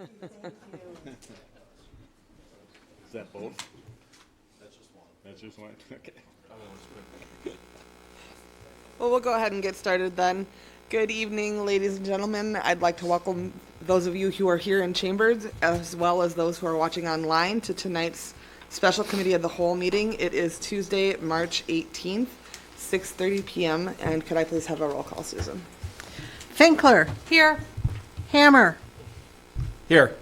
Is that both? That's just one. That's just one? Okay. Well, we'll go ahead and get started then. Good evening, ladies and gentlemen. I'd like to welcome those of you who are here in chambers, as well as those who are watching online, to tonight's Special Committee of the Whole meeting. It is Tuesday, March 18th, 6:30 p.m. And could I please have a roll call, Susan? Finkler. Here. Hammer. Here.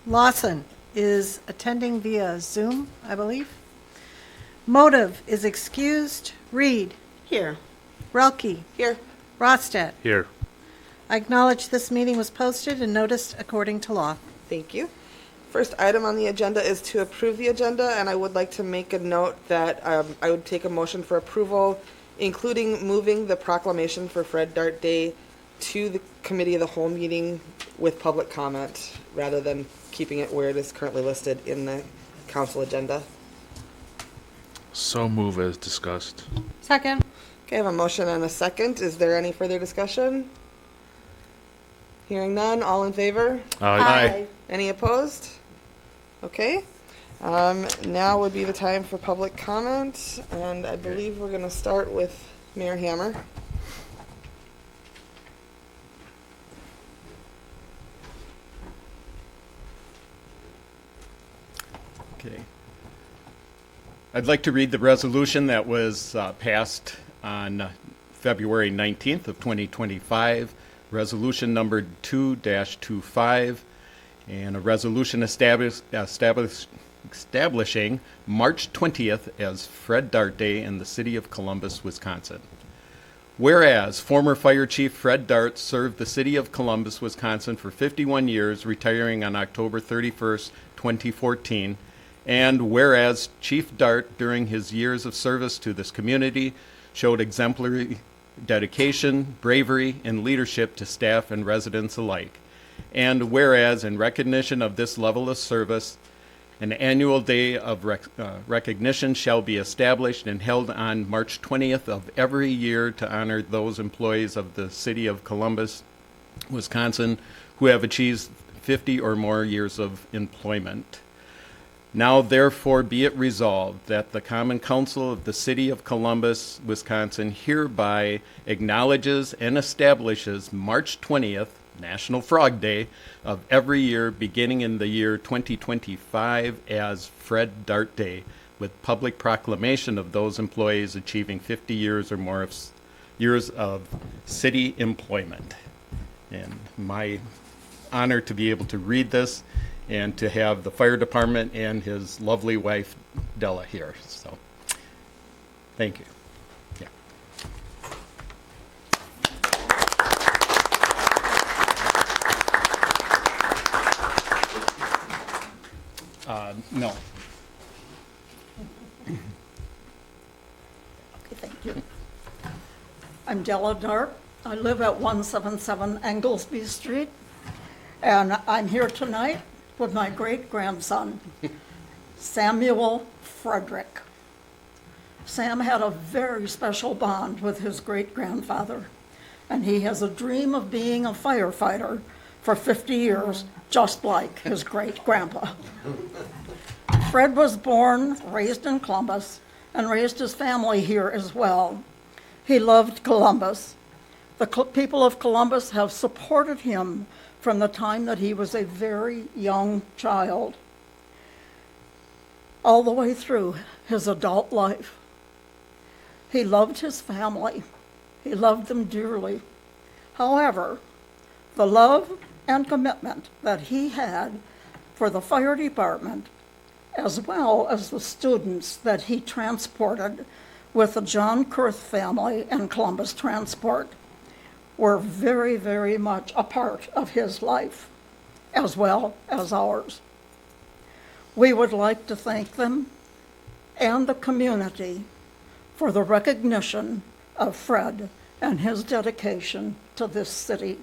Lawson is attending via Zoom, I believe. Motive is excused. Reed. Here. Relke. Here. Rostad. Here. I acknowledge this meeting was posted and noticed according to law. Thank you. First item on the agenda is to approve the agenda, and I would like to make a note that I would take a motion for approval, including moving the proclamation for Fred Dart Day to the Committee of the Whole meeting with public comment, rather than keeping it where it is currently listed in the council agenda. So move as discussed. Second. Okay, I have a motion and a second. Is there any further discussion? Hearing none, all in favor? Aye. Any opposed? Okay. Now would be the time for public comment, and I believe we're going to start with Mayor Hammer. Okay. I'd like to read the resolution that was passed on February 19th of 2025, resolution number 2-25, and a resolution establishing March 20th as Fred Dart Day in the city of Columbus, Wisconsin. Whereas former Fire Chief Fred Dart served the city of Columbus, Wisconsin for 51 years, retiring on October 31st, 2014, and whereas Chief Dart, during his years of service to this community, showed exemplary dedication, bravery, and leadership to staff and residents alike. And whereas, in recognition of this level of service, an annual day of recognition shall be established and held on March 20th of every year to honor those employees of the city of Columbus, Wisconsin, who have achieved 50 or more years of employment. Now, therefore, be it resolved that the Common Council of the City of Columbus, Wisconsin, hereby acknowledges and establishes March 20th, National Frog Day, of every year beginning in the year 2025 as Fred Dart Day, with public proclamation of those employees achieving 50 years or more of years of city employment. And my honor to be able to read this and to have the fire department and his lovely wife, Della, here. So, thank you. Yeah. No. Okay, thank you. I'm Della Dart. I live at 177 Anglesby Street, and I'm here tonight with my great-grandson, Samuel Frederick. Sam had a very special bond with his great-grandfather, and he has a dream of being a firefighter for 50 years, just like his great-grandpa. Fred was born, raised in Columbus, and raised his family here as well. He loved Columbus. The people of Columbus have supported him from the time that he was a very young child, all the way through his adult life. He loved his family. He loved them dearly. However, the love and commitment that he had for the fire department, as well as the students that he transported with the John Kurth family and Columbus Transport, were very, very much a part of his life, as well as ours. We would like to thank them and the community for the recognition of Fred and his dedication to this city.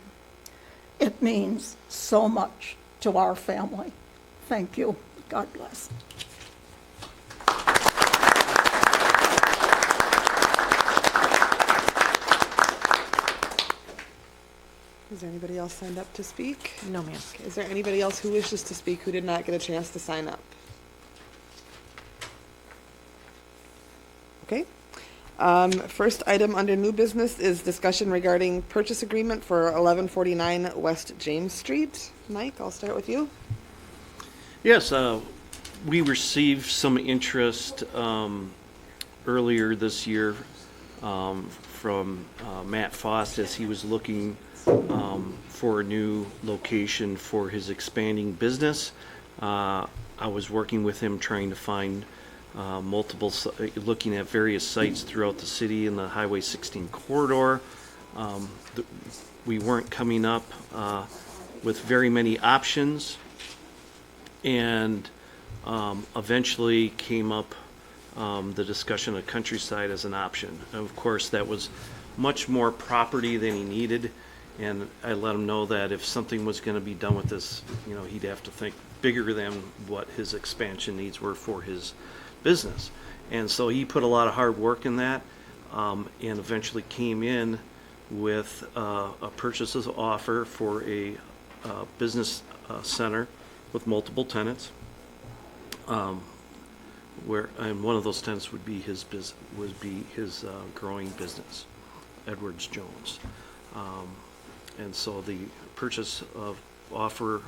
It means so much to our family. Thank you. God bless. Is there anybody else signed up to speak? No, ma'am. Okay, is there anybody else who wishes to speak who did not get a chance to sign up? Okay. First item under new business is discussion regarding purchase agreement for 1149 West James Street. Mike, I'll start with you. Yes, we received some interest earlier this year from Matt Fost as he was looking for a new location for his expanding business. I was working with him trying to find looking at various sites throughout the city in the Highway 16 corridor. We weren't coming up with very many options, and eventually came up the discussion of Countryside as an option. Of course, that was much more property than he needed, and I let him know that if something was going to be done with this, he'd have to think bigger than what his expansion needs were for his business. And so he put a lot of hard work in that, and eventually came in with a purchase offer for a business center with multiple tenants, and one of those tenants would be his growing business, Edwards Jones. And so the purchase offer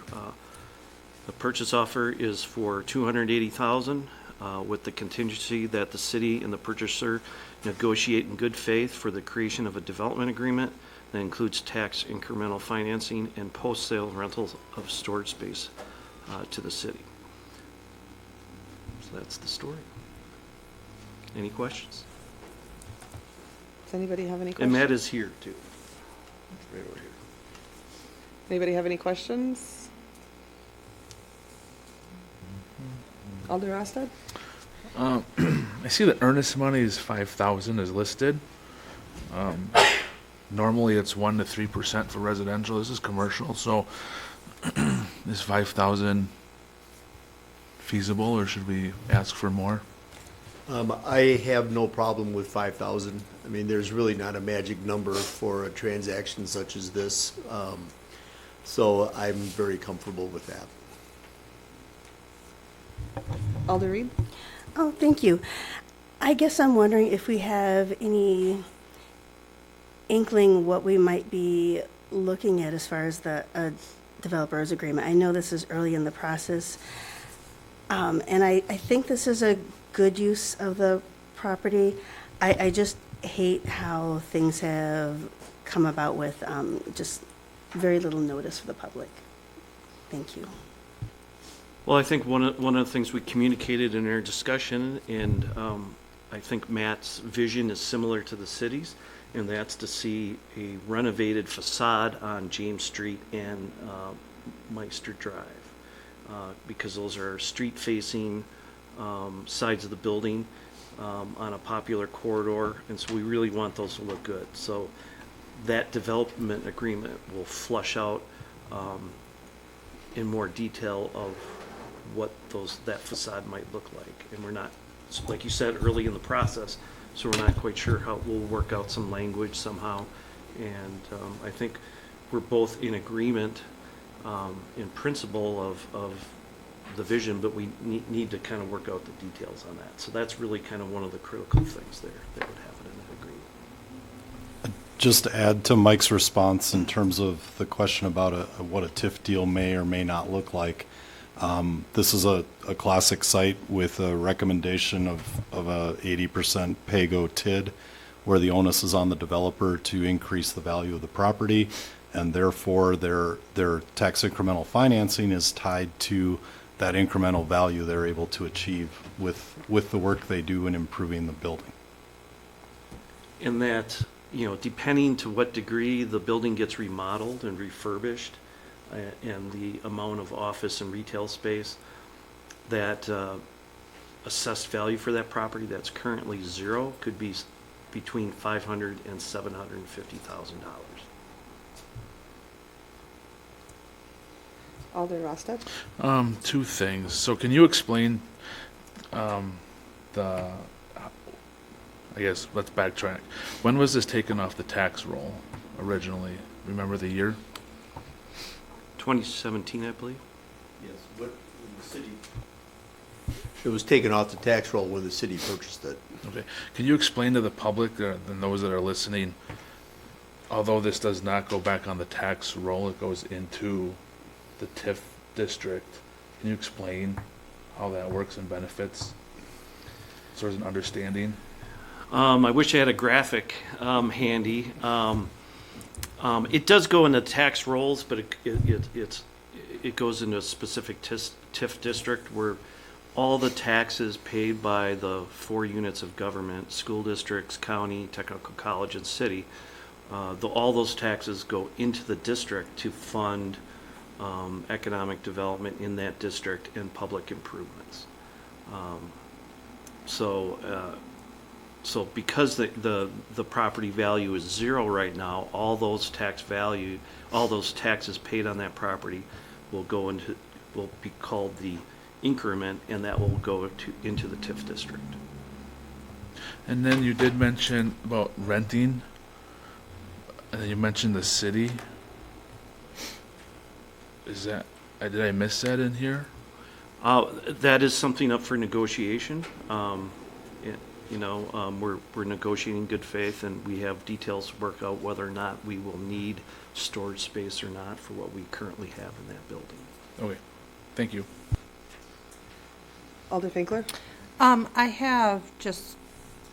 is for $280,000, with the contingency that the city and the purchaser negotiate in good faith for the creation of a development agreement that includes tax incremental financing and post-sale rentals of storage space to the city. So that's the story. Any questions? Does anybody have any And questions? Matt is here too. Right over here. Anybody have any questions? Alder Rostad? I see the earnest money is 5,000 is listed. Normally it's 1 to 3% for residential. This is commercial, so is 5,000 feasible, or should we ask for more? I have no problem with 5,000. I mean, there's really not a magic number for a transaction such as this. So I'm very comfortable with that. Alder Reed? Oh, thank you. I guess I'm wondering if we have any inkling what we might be looking at as far as the developer's agreement. I know this is early in the process, and I think this is a good use of the property. I just hate how things have come about with just very little notice for the public. Thank you. Well, I think one of the things we communicated in our discussion, and I think Matt's vision is similar to the city's, and that's to see a renovated facade on James Street and Meister Drive, because those are street-facing sides of the building on a popular corridor, and so we really want those to look good. So that development agreement will flush out in more detail of what that facade might look like. And we're not, like you said, early in the process, so we're not quite sure how we'll work out some language somehow. And I think we're both in agreement in principle of the vision, but we need to kind of work out the details on that. So that's really kind of one of the critical things there that would happen in that agreement. Just to add to Mike's response in terms of the question about what a TIF deal may or may not look like, this is a classic site with a recommendation of a 80% pay-go TID, where the onus is on the developer to increase the value of the property, and therefore their tax incremental financing is tied to that incremental value they're able to achieve with the work they do in improving the building. And that, depending to what degree the building gets remodeled and refurbished, and the amount of office and retail space, that assessed value for that property that's currently zero could be between $500,000 and $750,000. Alder Rostad? Two things. So can you explain I guess let's backtrack. When was this taken off the tax roll originally? Remember the year? 2017, I believe. Yes, what, the city? It was taken off the tax roll when the city purchased it. Okay. Can you explain to the public and those that are listening, although this does not go back on the tax roll, it goes into the TIF district. Can you explain how that works and benefits? So there's an understanding. I wish I had a graphic handy. It does go into tax rolls, but it goes into a specific TIF district where all the taxes paid by the 4 units of government, school districts, county, technical college, and city, all those taxes go into the district to fund economic development in that district and public improvements. So because the property value is 0 right now, all those taxes paid on that property will be called the increment, and that will go into the TIF district. And then you did mention about renting, and then you mentioned the city. Is that, did I miss that in here? That is something up for negotiation. We're negotiating good faith, and we have details to work out whether or not we will need storage space or not for what we currently have in that building. Okay, thank you. Alder Finkler? I have just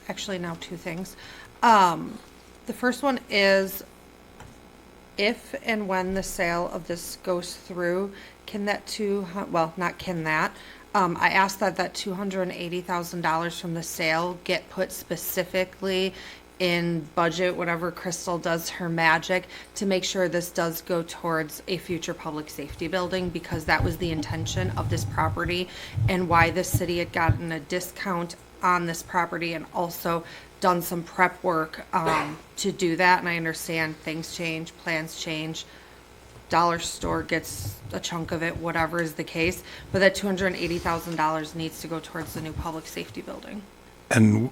actually now 2 things. The first one is if and when the sale of this goes through, can that I asked that $280,000 from the sale get put specifically in budget, whatever Crystal does her magic, to make sure this does go towards a future public safety building, because that was the intention of this property and why the city had gotten a discount on this property and also done some prep work to do that. And I understand things change, plans change, dollar store gets a chunk of it, whatever is the case, but that $280,000 needs to go towards the new public safety building. And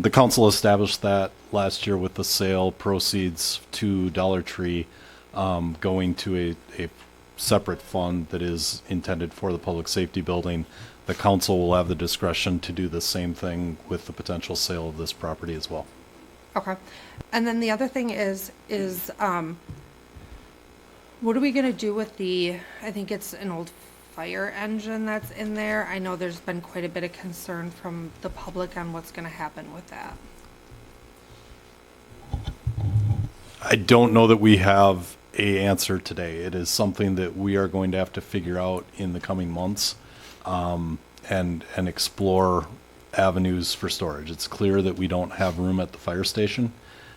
the council established that last year with the sale proceeds to Dollar Tree going to a separate fund that is intended for the public safety building. The council will have the discretion to do the same thing with the potential sale of this property as well. Okay. And then the other thing is what are we going to do with I think it's an old fire engine that's in there. I know there's been quite a bit of concern from the public on what's going to happen with that. I don't know that we have a answer today. It is something that we are going to have to figure out in the coming months, and explore avenues for storage. It's clear that we don't have room at the fire station.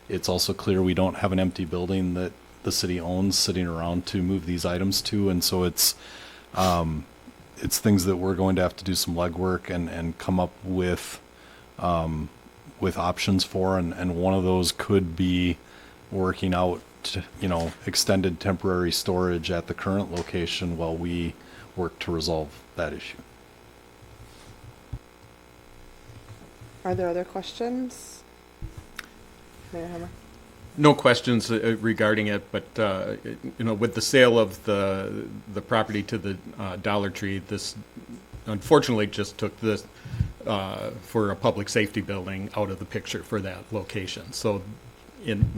It's also clear we don't have an empty building that the city owns sitting around to move these items to, and so it's things that we're going to have to do some legwork and come up with options for, and one of those could be working out, extended temporary storage at the current location while we work to resolve that issue. Are there other questions? Mayor Hammer? No questions regarding it, but with the sale of the property to the Dollar Tree, this unfortunately just took this for a public safety building out of the picture for that location. So,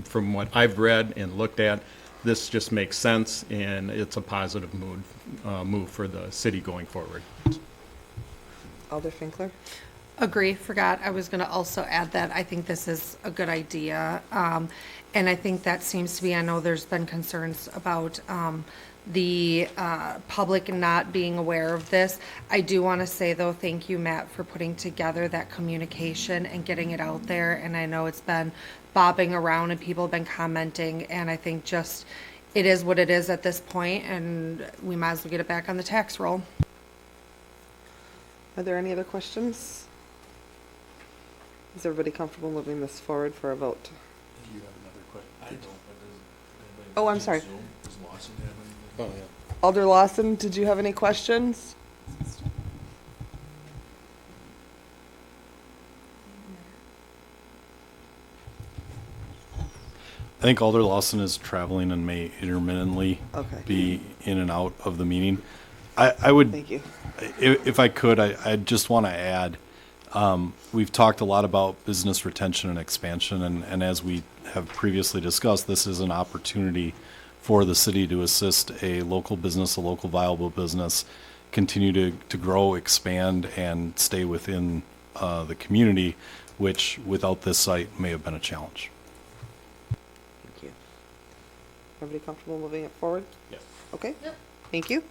from what I've read and looked at, this just makes sense, and it's a positive move for the city going forward. Alder Finkler? Agree. Forgot. I was going to also add that I think this is a good idea. And I think that seems to be, I know there's been concerns about the public not being aware of this. I do want to say, though, thank you, Matt, for putting together that communication and getting it out there. And I know it's been bobbing around and people have been commenting. And I think just it is what it is at this point, and we might as well get it back on the tax roll. Are there any other questions? Is everybody comfortable moving this forward for a vote? You have another question? I don't, but Oh, I'm sorry. Does Lawson have anything? Oh, yeah. Alder Lawson, did you have any questions? think Alder Lawson is traveling and may intermittently Okay. be in and out of the meeting. I would, Thank you. if I could, I just want to add, we've talked a lot about business retention and expansion, and as we have previously discussed, this is an opportunity for the city to assist a local business, a local viable business, continue to grow, expand, and stay within the community, which without this site may have been a challenge. Thank you. Everybody comfortable moving it forward? Yes. Okay. Thank you.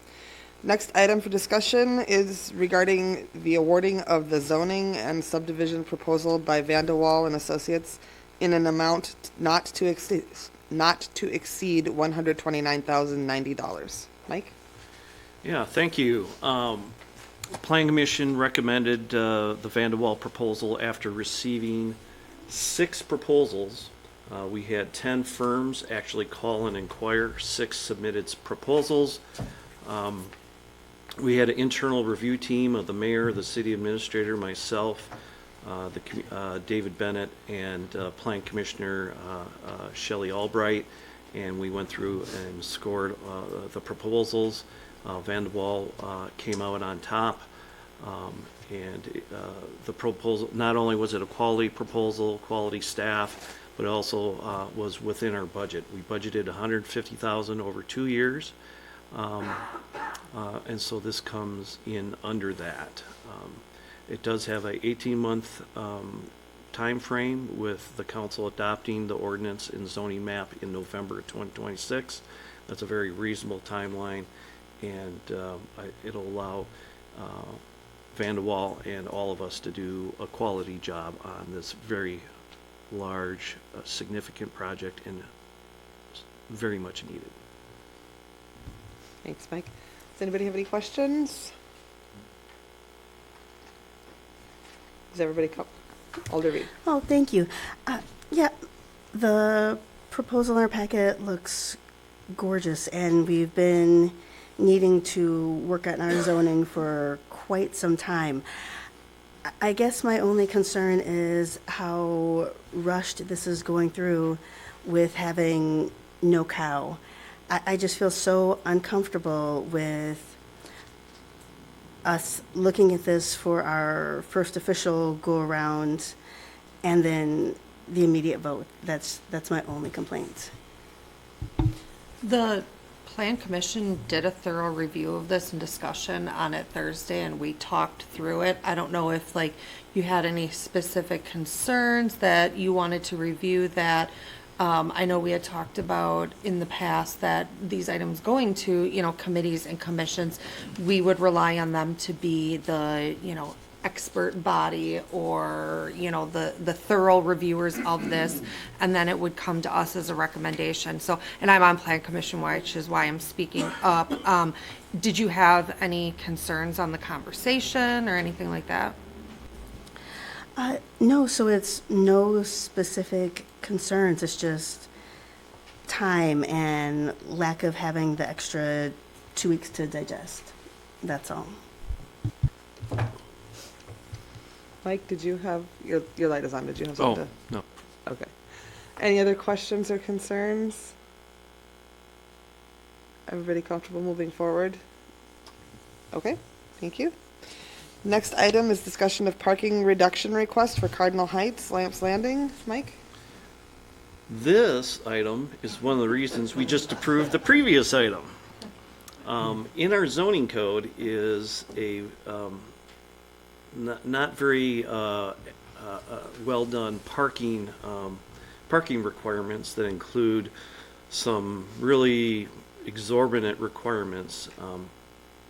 Next item for discussion is regarding the awarding of the zoning and subdivision proposal by Vanderwall and Associates in an amount not to exceed $129,090. Mike? Yeah, thank you. Planning Commission recommended the Vanderwall proposal after receiving 6 proposals. We had 10 firms actually call and inquire, 6 submitted proposals. We had an internal review team of the mayor, the city administrator, myself, David Bennett, and Plan Commissioner Shelley Albright, and we went through and scored the proposals. Vanderwall came out on top, and the proposal, not only was it a quality proposal, quality staff, but it also was within our budget. We budgeted $150,000 over 2 years. And so this comes in under that. It does have a 18-month time frame with the council adopting the ordinance and zoning map in November 2026. That's a very reasonable timeline, and it'll allow Vanderwall and all of us to do a quality job on this very large, significant project and very much needed. Thanks, Mike. Does anybody have any questions? Does everybody come? Alder Reed. Oh, thank you. Yeah, the proposal in our packet looks gorgeous, and we've been needing to work on our zoning for quite some time. I guess my only concern is how rushed this is going through with having no cow. I just feel so uncomfortable with us looking at this for our first official go-around and then the immediate vote. That's my only complaint. The Plan Commission did a thorough review of this and discussion on it Thursday, and we talked through it. I don't know if you had any specific concerns that you wanted to review that. I know we had talked about in the past that these items going to, committees and commissions, we would rely on them to be the, expert body or, the thorough reviewers of this, and then it would come to us as a recommendation. So, and I'm on Plan Commission, which is why I'm speaking up. Did you have any concerns on the conversation or anything like that? No, so it's no specific concerns. It's just time and lack of having the extra 2 weeks to digest. That's all. Mike, did you have, your light is on, did you have Oh, something to? no. Okay. Any other questions or concerns? Everybody comfortable moving forward? Okay, thank you. Next item is discussion of parking reduction request for Cardinal Heights, Lamps Landing. Mike? This item is one of the reasons we just approved the previous item. In our zoning code is a not very well done parking requirements that include some really exorbitant requirements,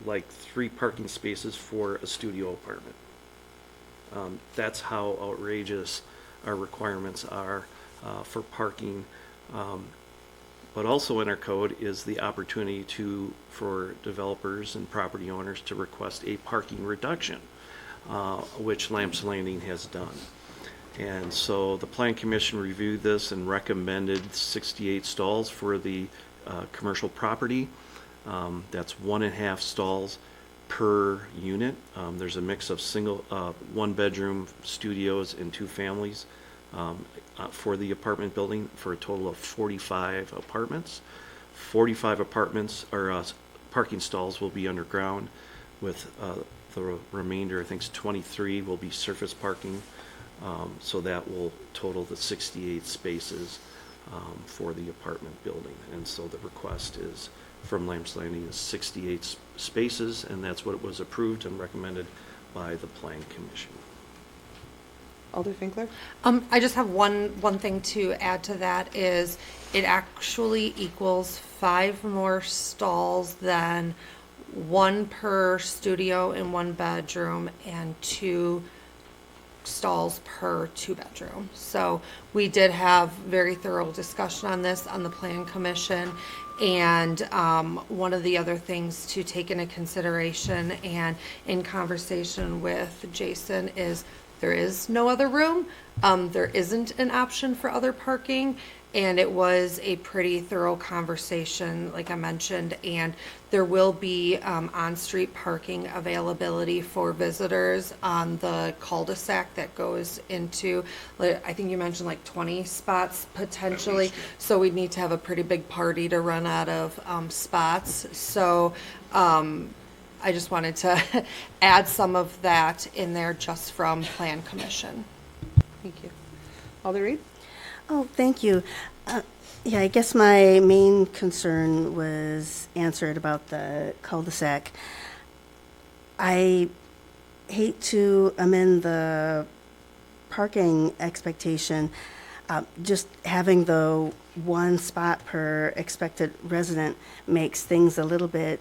like 3 parking spaces for a studio apartment. That's how outrageous our requirements are for parking. But also in our code is the opportunity for developers and property owners to request a parking reduction, which Lamps Landing has done. And so the Plan Commission reviewed this and recommended 68 stalls for the commercial property. That's 1.5 stalls per unit. There's a mix of single, 1-bedroom studios and 2 families for the apartment building for a total of 45 apartments. 45 apartments or parking stalls will be underground, with the remainder, I think it's 23, will be surface parking. So that will total the 68 spaces for the apartment building. And so the request is from Lamb's Landing is 68 spaces, and that's what was approved and recommended by the Plan Commission. Alder Finkler? I just have one thing to add to that is it actually equals 5 more stalls than 1 per studio in 1 bedroom and 2 stalls per 2-bedroom. So we did have very thorough discussion on this on the Plan Commission. And one of the other things to take into consideration and in conversation with Jason is there is no other room. There isn't an option for other parking. And it was a pretty thorough conversation, like I mentioned, and there will be on-street parking availability for visitors on the cul-de-sac that goes into, I think you mentioned like 20 spots potentially. So we'd need to have a pretty big party to run out of spots. So I just wanted to add some of that in there just from Plan Commission. Thank you. Alder Reed? Oh, thank you. Yeah, I guess my main concern was answered about the cul-de-sac. I hate to amend the parking expectation. Just having the 1 spot per expected resident makes things a little bit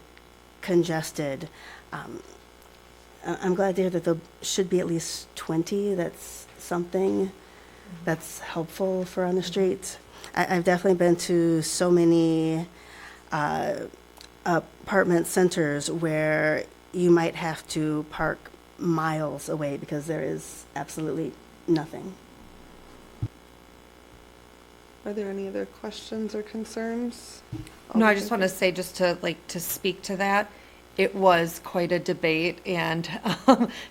congested. I'm glad to hear that there should be at least 20. That's something that's helpful for on the streets. I've definitely been to so many apartment centers where you might have to park miles away because there is absolutely nothing. Are there any other questions or concerns? No, I Alder just want to say, just to speak to that, it was quite a debate and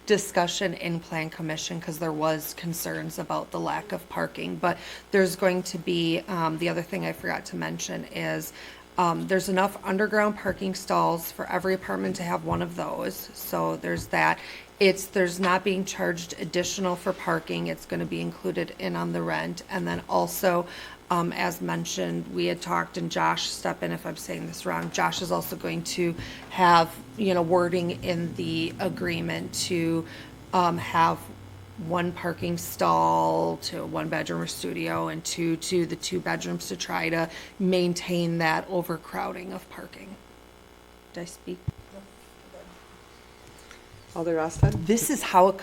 discussion in Plan Commission because there was concerns about the lack of parking. But there's going to be, the other thing I forgot to mention is there's enough underground parking stalls for every apartment to have one of those. So there's that. There's not being charged additional for parking. It's going to be included in on the rent. And then also, as mentioned, we had talked, and Josh, step in if I'm saying this wrong, Josh is also going to have, wording in the agreement to have 1 parking stall to 1 bedroom or studio and 2 to the 2 bedrooms to try to maintain that overcrowding of parking. Did I speak? Alder Rostad? This is how it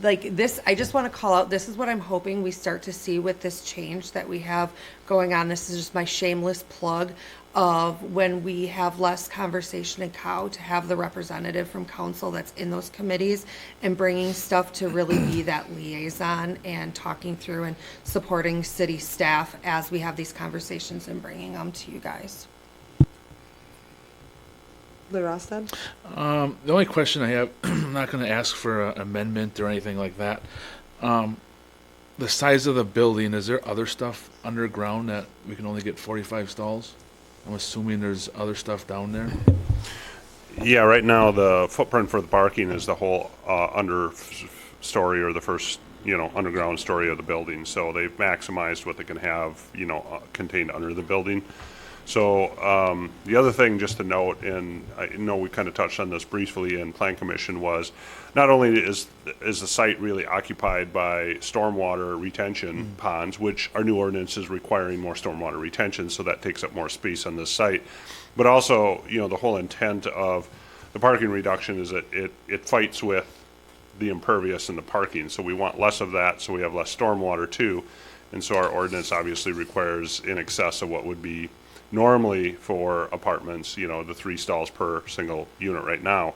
I just want to call out, this is what I'm hoping we start to see with this change that we have going on. This is just my shameless plug of when we have less conversation in COW to have the representative from council that's in those committees and bringing stuff to really be that liaison and talking through and supporting city staff as we have these conversations and bringing them to you guys. Alder Rostad? The only question I have, I'm not going to ask for an amendment or anything like that. The size of the building, is there other stuff underground that we can only get 45 stalls? I'm assuming there's other stuff down there. Yeah, right now the footprint for the parking is the whole understory or the first, underground story of the building. So they've maximized what they can have, contained under the building. So the other thing just to note, and I know we kind of touched on this briefly in Plan Commission, was not only is the site really occupied by stormwater retention ponds, which our new ordinance is requiring more stormwater retention, so that takes up more space on this site, but also, the whole intent of the parking reduction is that it fights with the impervious and the parking. So we want less of that, so we have less stormwater too. And so our ordinance obviously requires in excess of what would be normally for apartments, the 3 stalls per single unit right now.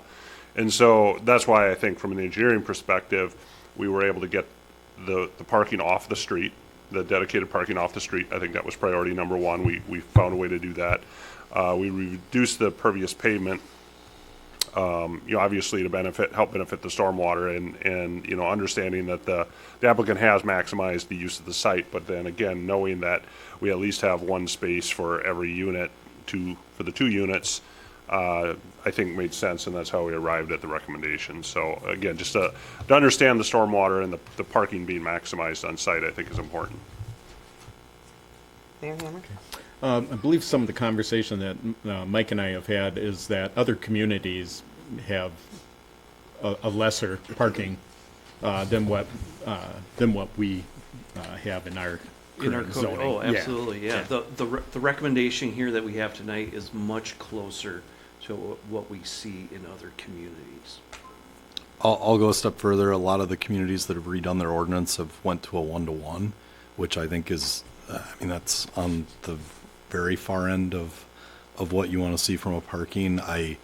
And so that's why I think from an engineering perspective, we were able to get the parking off the street, the dedicated parking off the street. I think that was priority number 1. We found a way to do that. We reduced the pervious pavement obviously to help benefit the stormwater and, understanding that the applicant has maximized the use of the site, but then again, knowing that we at least have one space for every unit, for the 2 units, I think made sense, and that's how we arrived at the recommendation. So again, just to understand the stormwater and the parking being maximized on site, I think is important. Mayor Hammer? I believe some of the conversation that Mike and I have had is that other communities have a lesser parking than what we have in our In our current code, zoning. oh, Yeah. absolutely, yeah. The recommendation here that we have tonight is much closer to what we see in other communities. I'll go a step further. A lot of the communities that have redone their ordinance have went to a 1-to-1, which I think is, that's on the very far end of what you want to see from a parking. I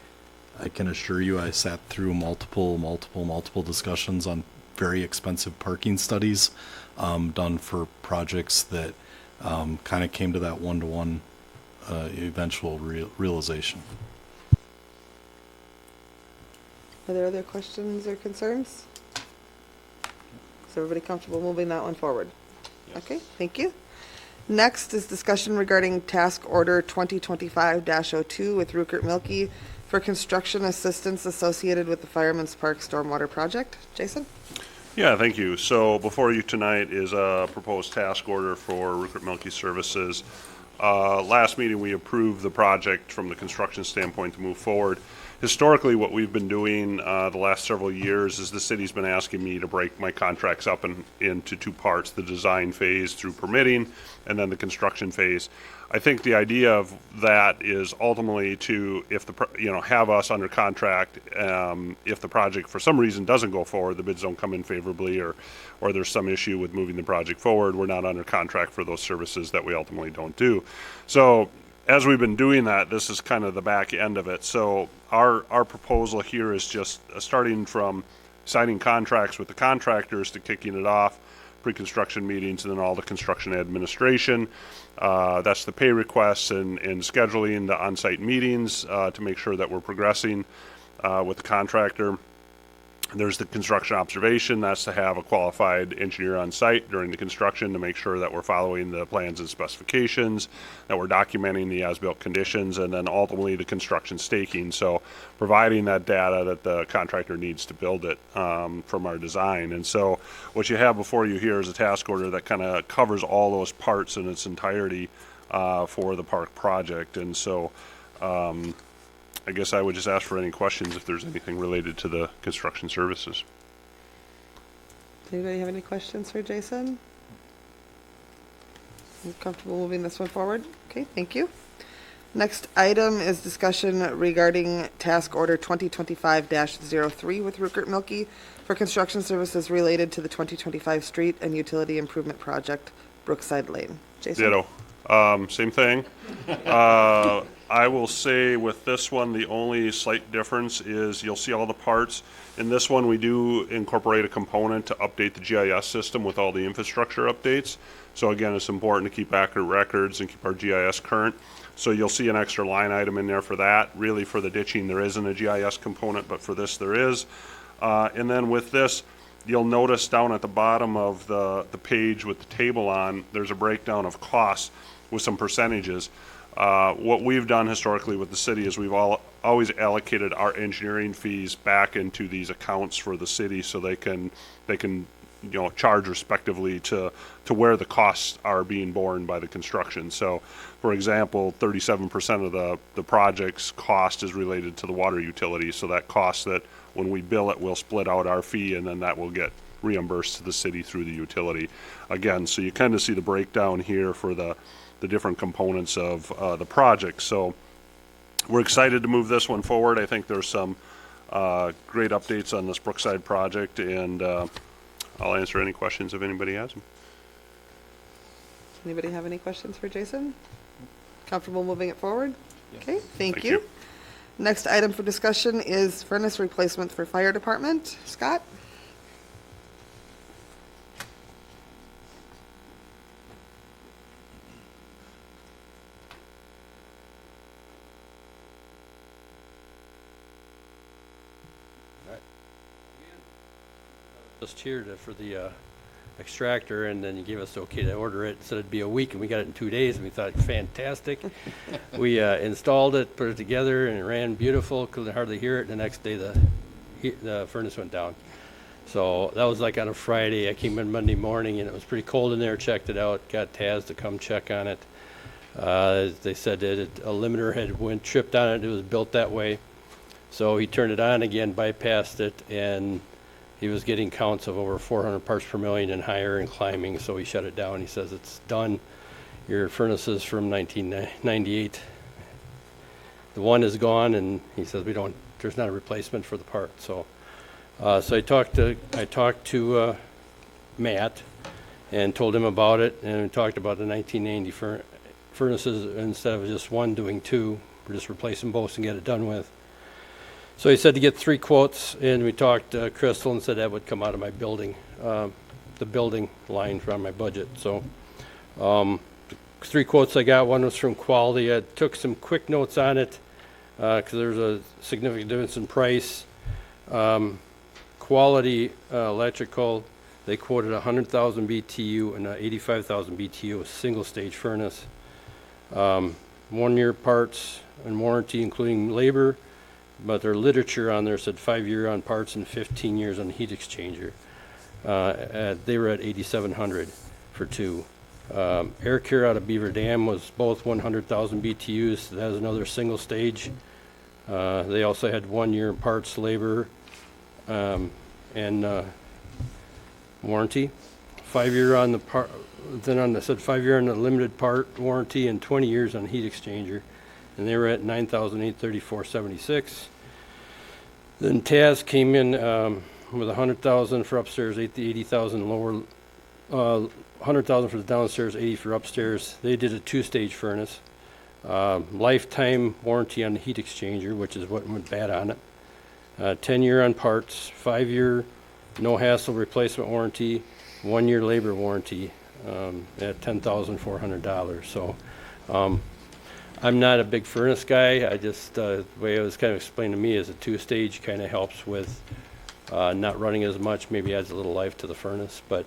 can assure you, I sat through multiple discussions on very expensive parking studies done for projects that kind of came to that 1-to-1 eventual realization. Are there other questions or concerns? Is everybody comfortable moving that one forward? Okay, thank you. Next is discussion regarding task order 2025-02 with Rupert Milkie for construction assistance associated with the Fireman's Park Stormwater Project. Jason? Yeah, thank you. So before you tonight is a proposed task order for Rupert Milkie Services. Last meeting, we approved the project from the construction standpoint to move forward. Historically, what we've been doing the last several years is the city's been asking me to break my contracts up into 2 parts, the design phase through permitting and then the construction phase. I think the idea of that is ultimately to, have us under contract. If the project for some reason doesn't go forward, the bids don't come in favorably, or there's some issue with moving the project forward, we're not under contract for those services that we ultimately don't do. So as we've been doing that, this is kind of the back end of it. So our proposal here is just starting from signing contracts with the contractors to kicking it off, pre-construction meetings, and then all the construction administration. That's the pay requests and scheduling the on-site meetings to make sure that we're progressing with the contractor. There's the construction observation. That's to have a qualified engineer on site during the construction to make sure that we're following the plans and specifications, that we're documenting the as-built conditions, and then ultimately the construction staking. So providing that data that the contractor needs to build it from our design. And so what you have before you here is a task order that kind of covers all those parts in its entirety for the park project. And so I guess I would just ask for any questions if there's anything related to the construction services. Does anybody have any questions for Jason? You comfortable moving this one forward? Okay, thank you. Next item is discussion regarding task order 2025-03 with Rupert Milkie for construction services related to the 2025 street and utility improvement project, Brookside Lane. Jason? Ditto. Same thing. I will say with this one, the only slight difference is you'll see all the parts. In this one, we do incorporate a component to update the GIS system with all the infrastructure updates. So again, it's important to keep accurate records and keep our GIS current. So you'll see an extra line item in there for that. Really, for the ditching, there isn't a GIS component, but for this, there is. And then with this, you'll notice down at the bottom of the page with the table on, there's a breakdown of costs with some percentages. What we've done historically with the city is we've always allocated our engineering fees back into these accounts for the city, so they can charge respectively to where the costs are being borne by the construction. So, for example, 37% of the project's cost is related to the water utility. So that cost that when we bill it, we'll split out our fee, and then that will get reimbursed to the city through the utility. Again, so you kind of see the breakdown here for the different components of the project. So we're excited to move this one forward. I think there's some great updates on this Brookside project, and I'll answer any questions if anybody has them. Anybody have any questions for Jason? Comfortable moving it forward? Okay, thank Thank you. you. Next item for discussion is furnace replacement for fire department. Scott? just here for the extractor, and then you gave us the okay to order it. Said it'd be a week, and we got it in 2 days, and we thought, fantastic. We installed it, put it together, and it ran beautiful. Couldn't hardly hear it. The next day, the furnace went down. So that was like on a Friday. I came in Monday morning, and it was pretty cold in there. Checked it out. Got Taz to come check on it. They said that a limiter had tripped on it. It was built that way. So he turned it on again, bypassed it, and he was getting counts of over 400 parts per million and higher and climbing, so he shut it down. He says, it's done. Your furnace is from 1998. The one is gone, and he says, there's not a replacement for the part. So I talked to Matt and told him about it, and we talked about the 1990 furnaces. Instead of just one, doing two. We're just replacing both and get it done with. So he said to get 3 quotes, and we talked to Crystal and said that would come out of my building, the building line from my budget. So 3 quotes I got. One was from Quality. I took some quick notes on it because there's a significant difference in price. Quality Electrical, they quoted 100,000 BTU and 85,000 BTU, single-stage furnace. 1-year parts and warranty, including labor. But their literature on there said 5-year on parts and 15 years on heat exchanger. They were at 8,700 for 2. Air Care out of Beaver Dam was both 100,000 BTUs. That was another single stage. They also had 1-year parts, labor, and warranty. 5-year on the part. Then said 5-year on the limited part warranty and 20 years on heat exchanger. And they were at 9,834.76. Then Taz came in with 100,000 for upstairs, 80,000 lower, 100,000 for the downstairs, 80 for upstairs. They did a 2-stage furnace, lifetime warranty on the heat exchanger, which is what went bad on it. 10-year on parts, 5-year no hassle replacement warranty, 1-year labor warranty at $10,400. So. I'm not a big furnace guy. I just, the way it was kind of explained to me is a 2-stage kind of helps with not running as much, maybe adds a little life to the furnace. But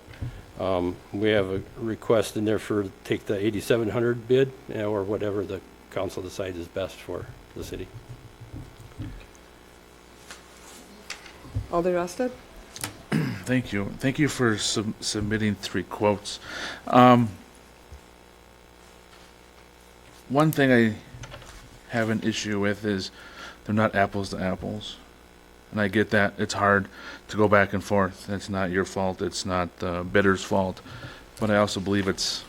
we have a request in there for take the 8,700 bid or whatever the council decides is best for the city. Alder Rosted? Thank you. Thank you for submitting 3 quotes. One thing I have an issue with is they're not apples to apples. And I get that. It's hard to go back and forth. It's not your fault. It's not the bidder's fault. But I also believe it's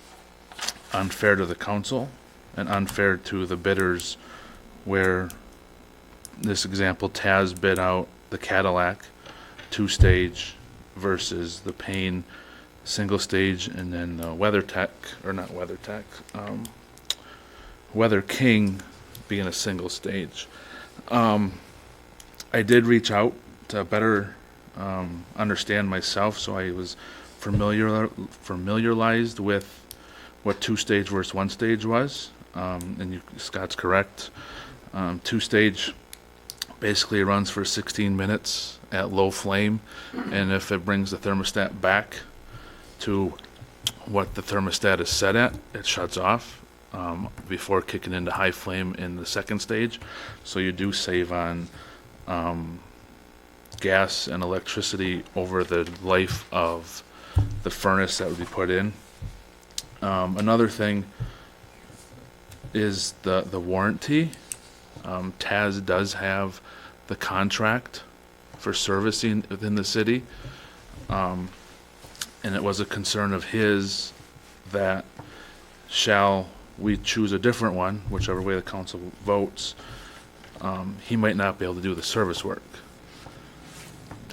unfair to the council and unfair to the bidders where this example, Taz bid out the Cadillac 2-stage versus the Payne single stage, and then the Weather King being a single stage. I did reach out to better understand myself, so I was familiarized with what 2-stage versus 1-stage was. And Scott's correct. 2-stage basically runs for 16 minutes at low flame, and if it brings the thermostat back to what the thermostat is set at, it shuts off before kicking into high flame in the 2nd stage. So you do save on gas and electricity over the life of the furnace that would be put in. Another thing is the warranty. Taz does have the contract for servicing within the city, and it was a concern of his that shall we choose a different one, whichever way the council votes, he might not be able to do the service work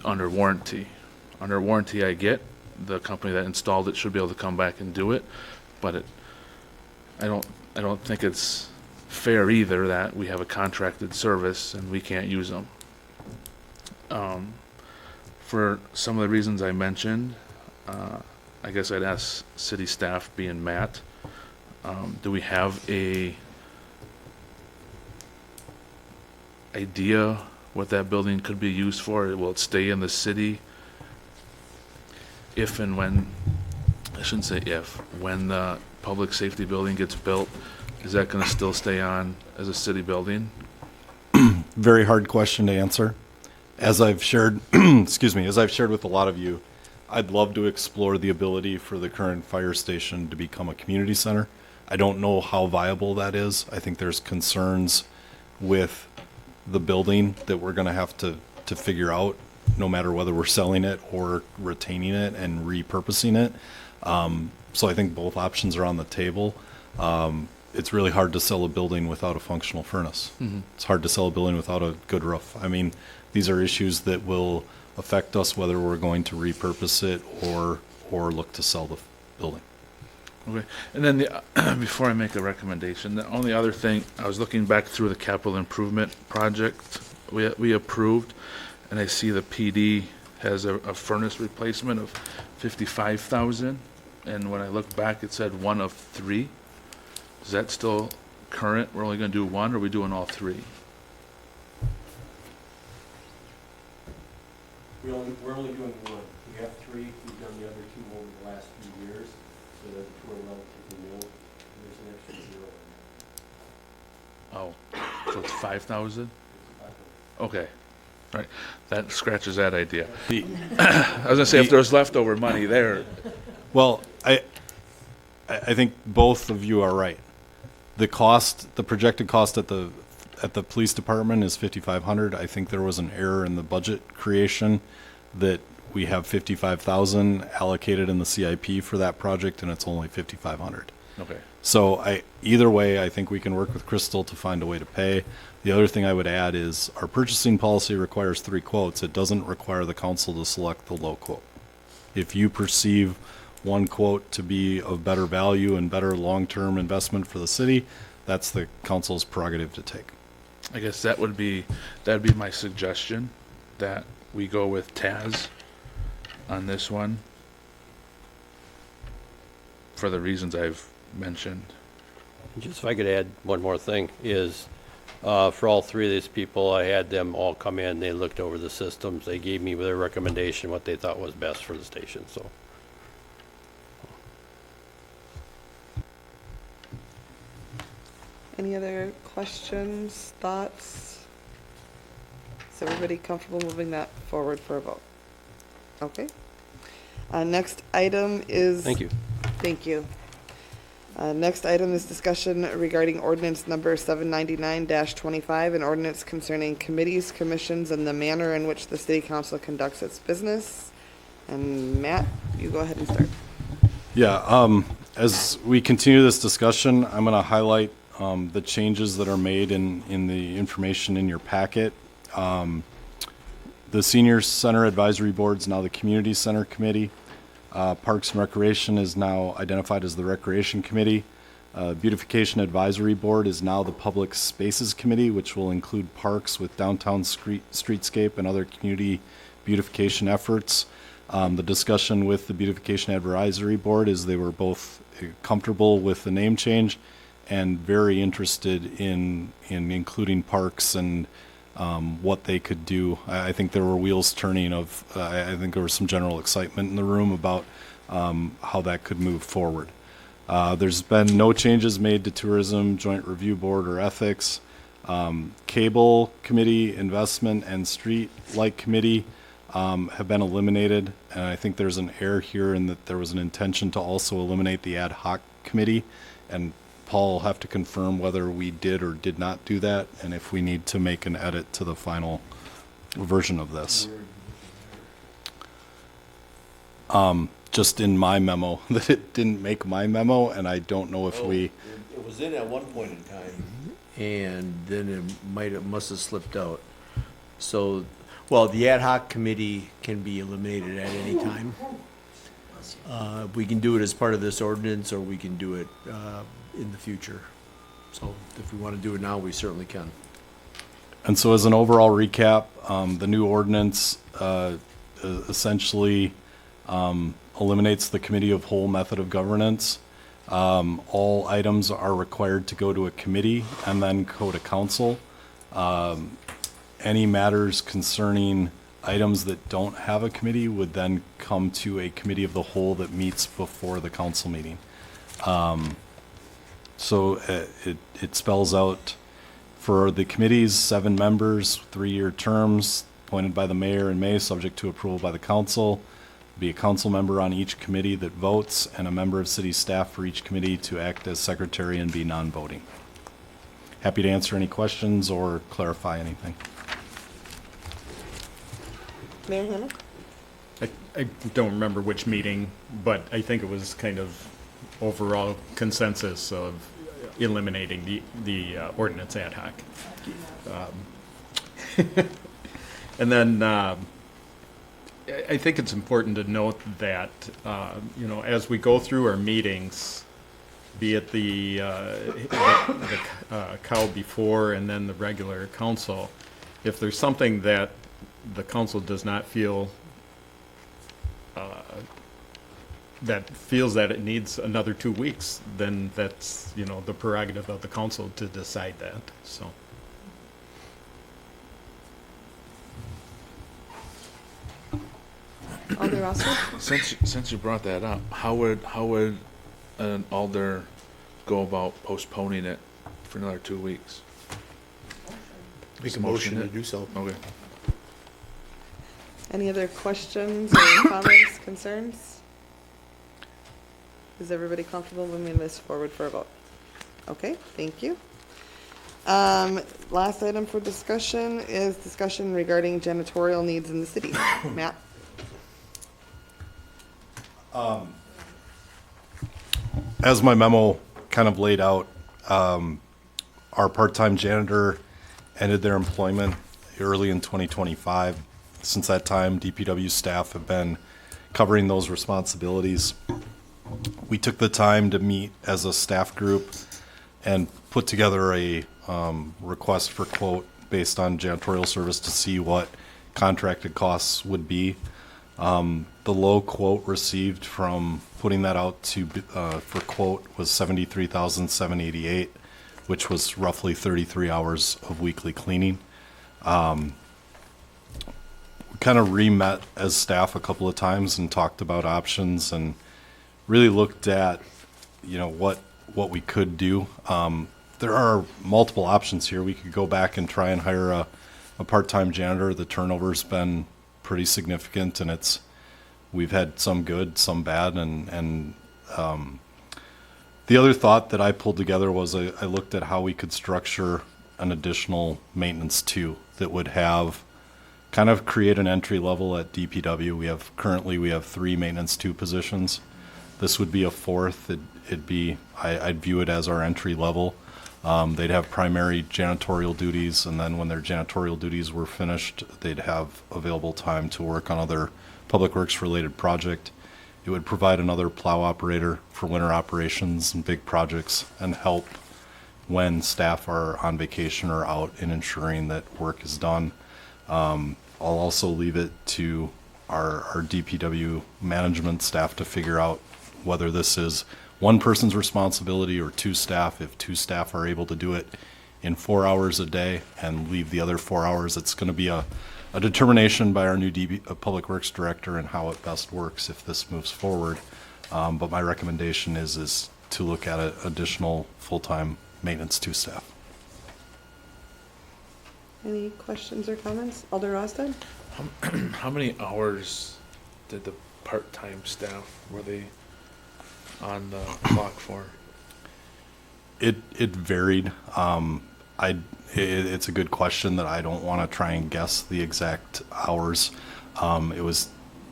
under warranty. Under warranty, I get the company that installed it should be able to come back and do it, but I don't think it's fair either that we have a contracted service and we can't use them. For some of the reasons I mentioned, I guess I'd ask city staff, being Matt, do we have a idea what that building could be used for? Will it stay in the city if and when, I shouldn't say if, when the public safety building gets built, is that gonna still stay on as a city building? Very hard question to answer. As I've shared, excuse me, as I've shared with a lot of you, I'd love to explore the ability for the current fire station to become a community center. I don't know how viable that is. I think there's concerns with the building that we're going to have to figure out, no matter whether we're selling it or retaining it and repurposing it. So I think both options are on the table. It's really hard to sell a building without a functional furnace. It's hard to sell a building without a good roof. I mean, these are issues that will affect us whether we're going to repurpose it or look to sell the building. Okay, and then before I make a recommendation, the only other thing, I was looking back through the capital improvement project we approved, and I see the PD has a furnace replacement of 55,000, and when I look back, it said 1 of 3. Is that still current? We're only gonna do 1, or are we doing all 3? We're only doing 1. We have 3. We've done the other 2 over the last few years, so the 2 are relatively new. And there's an extra 0 in there. Oh, so it's 5,000? Okay, all right, that scratches that idea. I was gonna say, if there was leftover money there, Well, I think both of you are right. The cost, the projected cost at the police department is $5,500. I think there was an error in the budget creation that we have $55,000 allocated in the CIP for that project, and it's only $5,500. okay. So either way, I think we can work with Crystal to find a way to pay. The other thing I would add is our purchasing policy requires 3 quotes. It doesn't require the council to select the low quote. If you perceive one quote to be of better value and better long-term investment for the city, that's the council's prerogative to take. I guess that'd be my suggestion, that we go with Taz on this one, for the reasons I've mentioned. Just if I could add one more thing, is for all 3 of these people, I had them all come in, they looked over the systems, they gave me their recommendation, what they thought was best for the station, so. Any other questions, thoughts? Is everybody comfortable moving that forward for a vote? Okay. Next item is... Thank you. Thank you. Next item is discussion regarding ordinance number 799-25, an ordinance concerning committees, commissions, and the manner in which the city council conducts its business. And Matt, you go ahead and start. Yeah, as we continue this discussion, I'm going to highlight the changes that are made in the information in your packet. The Senior Center Advisory Board is now the Community Center Committee. Parks and Recreation is now identified as the Recreation Committee. Beautification Advisory Board is now the Public Spaces Committee, which will include parks with downtown streetscape and other community beautification efforts. The discussion with the Beautification Advisory Board is they were both comfortable with the name change and very interested in including parks and what they could do. I think there were wheels turning of, I think there was some general excitement in the room about how that could move forward. There's been no changes made to Tourism, Joint Review Board, or Ethics. Cable Committee, Investment, and Street Light Committee have been eliminated, and I think there's an error here in that there was an intention to also eliminate the Ad Hoc Committee, and Paul will have to confirm whether we did or did not do that, and if we need to make an edit to the final version of this. Just in my memo, that it didn't make my memo, and I don't know if we... It was in at one point in time, and then it must have slipped out. So, well, the ad hoc committee can be eliminated at any time. We can do it as part of this ordinance, or we can do it in the future. So if we want to do it now, we certainly can. And so as an overall recap, the new ordinance essentially eliminates the committee of whole method of governance. All items are required to go to a committee and then go to council. Any matters concerning items that don't have a committee would then come to a committee of the whole that meets before the council meeting. So it spells out for the committees, 7 members, 3-year terms, appointed by the mayor in May, subject to approval by the council. Be a council member on each committee that votes, and a member of city staff for each committee to act as secretary and be non-voting. Happy to answer any questions or clarify anything. Mayor Hannah? I don't remember which meeting, but I think it was kind of overall consensus of eliminating the ordinance ad hoc. And then I think it's important to note that, as we go through our meetings, be it the COW before and then the regular council, if there's something that the council does not feel that feels that it needs another 2 weeks, then that's, the prerogative of the council to decide that, so. Alder Rosser? Since you brought that up, how would an alder go about postponing it for another 2 weeks? Make a motion to do so. Okay. Any other questions or comments, concerns? Is everybody comfortable moving this forward for a vote? Okay, thank you. Last item for discussion is discussion regarding janitorial needs in the city. Matt? As my memo kind of laid out, our part-time janitor ended their employment early in 2025. Since that time, DPW staff have been covering those responsibilities. We took the time to meet as a staff group and put together a request for quote based on janitorial service to see what contracted costs would be. The low quote received from putting that out to for quote was $73,788, which was roughly 33 hours of weekly cleaning. We kind of re-met as staff a couple of times and talked about options and really looked at, what we could do. There are multiple options here. We could go back and try and hire a part-time janitor. The turnover's been pretty significant, and we've had some good, some bad, and the other thought that I pulled together was I looked at how we could structure an additional maintenance 2 that would have kind of create an entry level at DPW. We have 3 maintenance 2 positions. This would be a 4th. I'd view it as our entry level. They'd have primary janitorial duties, and then when their janitorial duties were finished, they'd have available time to work on other public works related project. It would provide another plow operator for winter operations and big projects and help when staff are on vacation or out in ensuring that work is done. I'll also leave it to our DPW management staff to figure out whether this is one person's responsibility or 2 staff. If 2 staff are able to do it in 4 hours a day and leave the other 4 hours, it's going to be a determination by our new Public Works Director and how it best works if this moves forward. But my recommendation is to look at an additional full-time maintenance 2 staff. Any questions or comments? Alder Rosted? How many hours did the part-time staff, were they on the clock for? It varied. It's a good question that I don't want to try and guess the exact hours. It was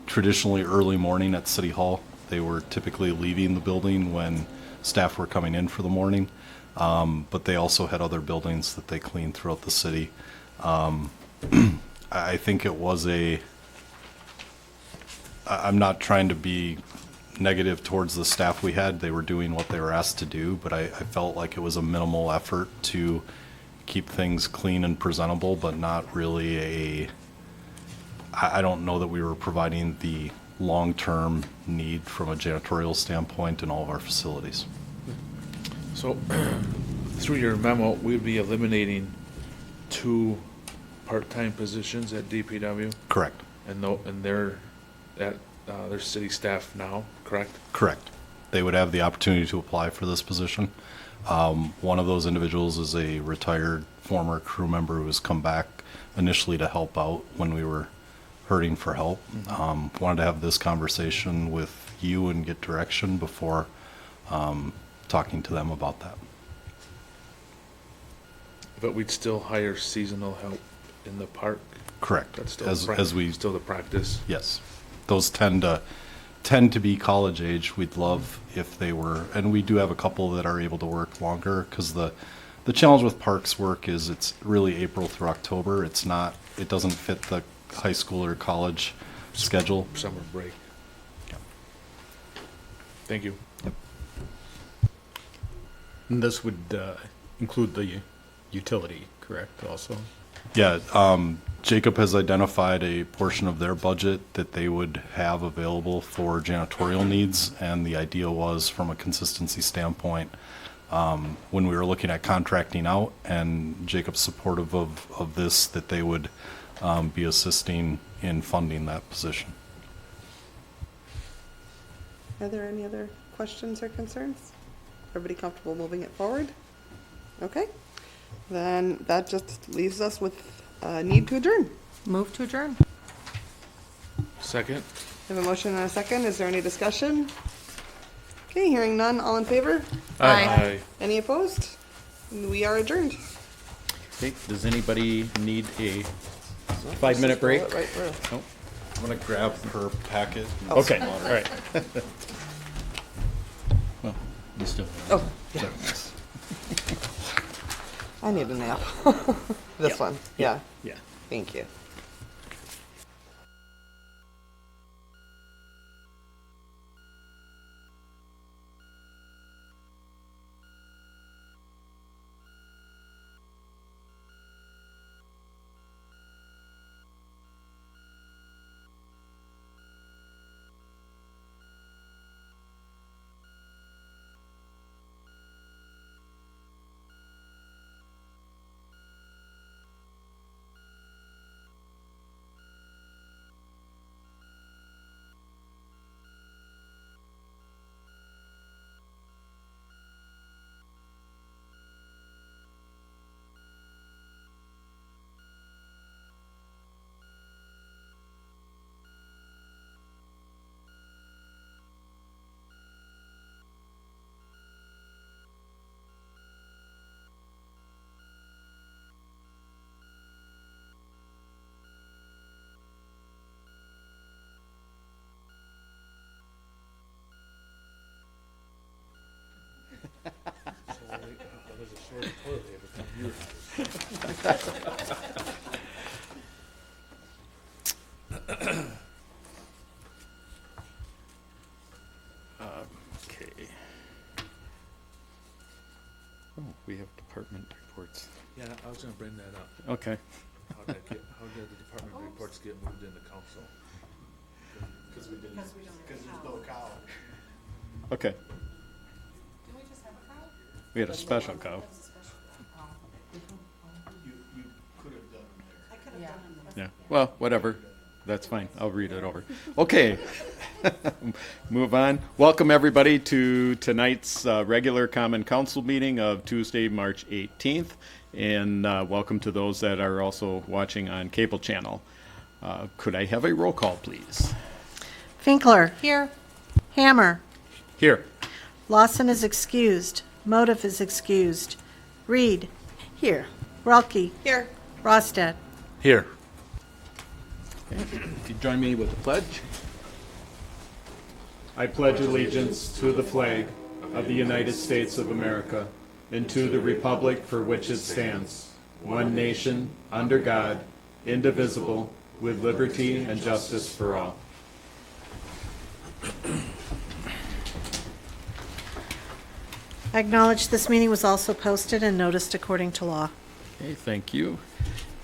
traditionally early morning at City Hall. They were typically leaving the building when staff were coming in for the morning, but they also had other buildings that they cleaned throughout the city. I think it was I'm not trying to be negative towards the staff we had. They were doing what they were asked to do, but I felt like it was a minimal effort to keep things clean and presentable, but not really I don't know that we were providing the long-term need from a janitorial standpoint in all of our facilities. So, through your memo, we'd be eliminating 2 part-time positions at DPW, Correct. and they're at their city staff now, correct? Correct. They would have the opportunity to apply for this position. One of those individuals is a retired former crew member who has come back initially to help out when we were hurting for help. Wanted to have this conversation with you and get direction before talking to them about that. But we'd still hire seasonal help in the park. Correct. That's still still the practice. Yes, those tend to be college age. We'd love if they were, and we do have a couple that are able to work longer, because the challenge with parks work is it's really April through October. It doesn't fit the high school or college schedule. Summer break. Thank you. And this would include the utility, correct, also? Yeah, Jacob has identified a portion of their budget that they would have available for janitorial needs, and the idea was, from a consistency standpoint, when we were looking at contracting out, and Jacob's supportive of this, that they would be assisting in funding that position. Are there any other questions or concerns? Everybody comfortable moving it forward? Okay. Then that just leaves us with a need to adjourn. Move to adjourn. Second? We have a motion and a second. Is there any discussion? Okay, hearing none. All in favor? Aye. Any opposed? We are adjourned. Okay, does anybody need a 5-minute break? Roll it right through. Oh, I'm going to grab her packet. okay, all right. Well, you still. Oh, yeah. I need a nap. This one, yeah. Yeah. Thank you. Okay. Oh, we have department reports. Yeah, I was gonna bring that up. Okay. How did the department reports get moved into council? Okay. We had a special cow. Yeah, well, whatever. That's fine. I'll read it over. Okay. Move on. Welcome, everybody, to tonight's regular Common Council meeting of Tuesday, March 18th. And welcome to those that are also watching on cable channel. Could I have a roll call, please? Finkler. Here. Hammer. Here. Lawson is excused. Motive is excused. Reed. Here. Relke. Here. Rostad. Here. Okay. If you join me with the pledge. I pledge allegiance to the flag of the United States of America and to the republic for which it stands, one nation, under God, indivisible, with liberty and justice for all. I acknowledge this meeting was also posted and noticed according to law. Okay, thank you.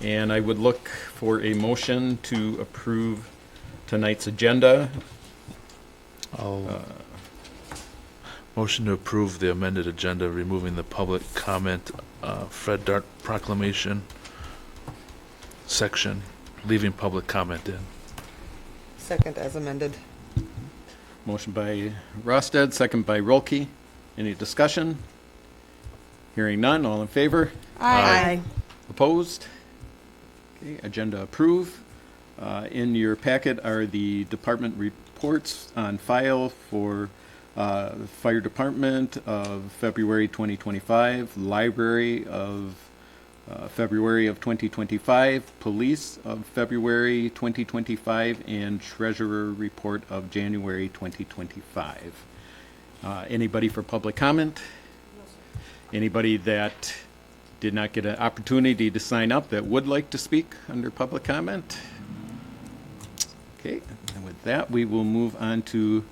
And I would look for a motion to approve tonight's agenda. Motion to approve the amended agenda, removing the public comment, Fred Dart proclamation, section, leaving public comment in. Second as amended. Motion by Rosted, second by Rolke. Any discussion? Hearing none, all in favor? Aye. Opposed? Okay, agenda approved. In your packet are the department reports on file for Fire Department of February 2025, Library of February of 2025, Police of February 2025, and Treasurer Report of January 2025. Anybody for public comment? Anybody that did not get an opportunity to sign up that would like to speak under public comment? Okay, and with that, we will move on to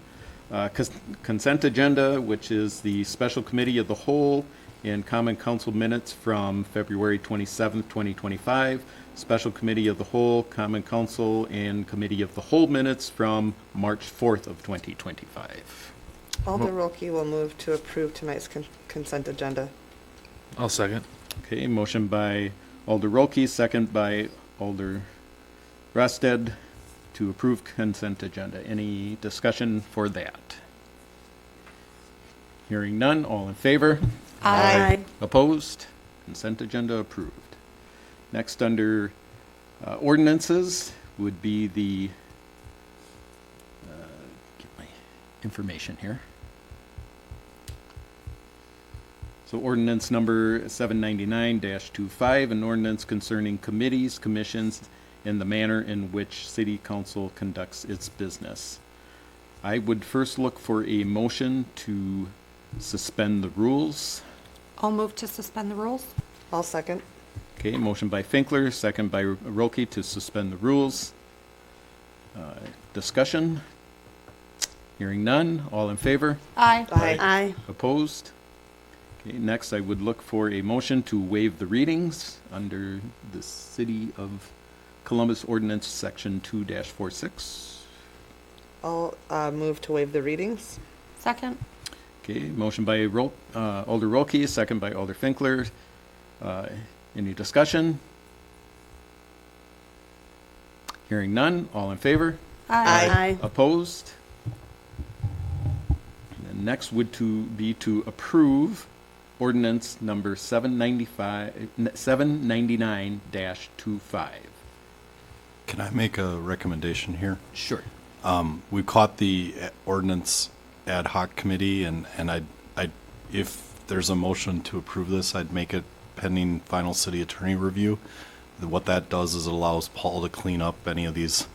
consent agenda, which is the Special Committee of the Whole and Common Council minutes from February 27th, 2025, Special Committee of the Whole, Common Council, and Committee of the Whole minutes from March 4th of 2025. Alder Rolke will move to approve tonight's consent agenda. I'll second. Okay, motion by Alder Rolke, second by Alder Rosted to approve consent agenda. Any discussion for that? Hearing none, all in favor? Aye. Opposed? Consent agenda approved. Next, under ordinances, would be the, get my information here. So ordinance number 799-25, an ordinance concerning committees, commissions, and the manner in which city council conducts its business. I would first look for a motion to suspend the rules. I'll move to suspend the rules. I'll second. Okay, motion by Finkler, second by Rolke to suspend the rules. Discussion? Hearing none, all in favor? Aye. Aye. Opposed? Okay, next I would look for a motion to waive the readings under the City of Columbus Ordinance Section 2-46. I'll move to waive the readings. Second. Okay, motion by Alder Rolke, second by Alder Finkler. Any discussion? Hearing none, all in favor? Aye. Opposed? And then next would be to approve ordinance number 799-25. Can I make a recommendation here? Sure. We caught the ordinance ad hoc committee, and if there's a motion to approve this, I'd make it pending final city attorney review. What that does is it allows Paul to clean up any of these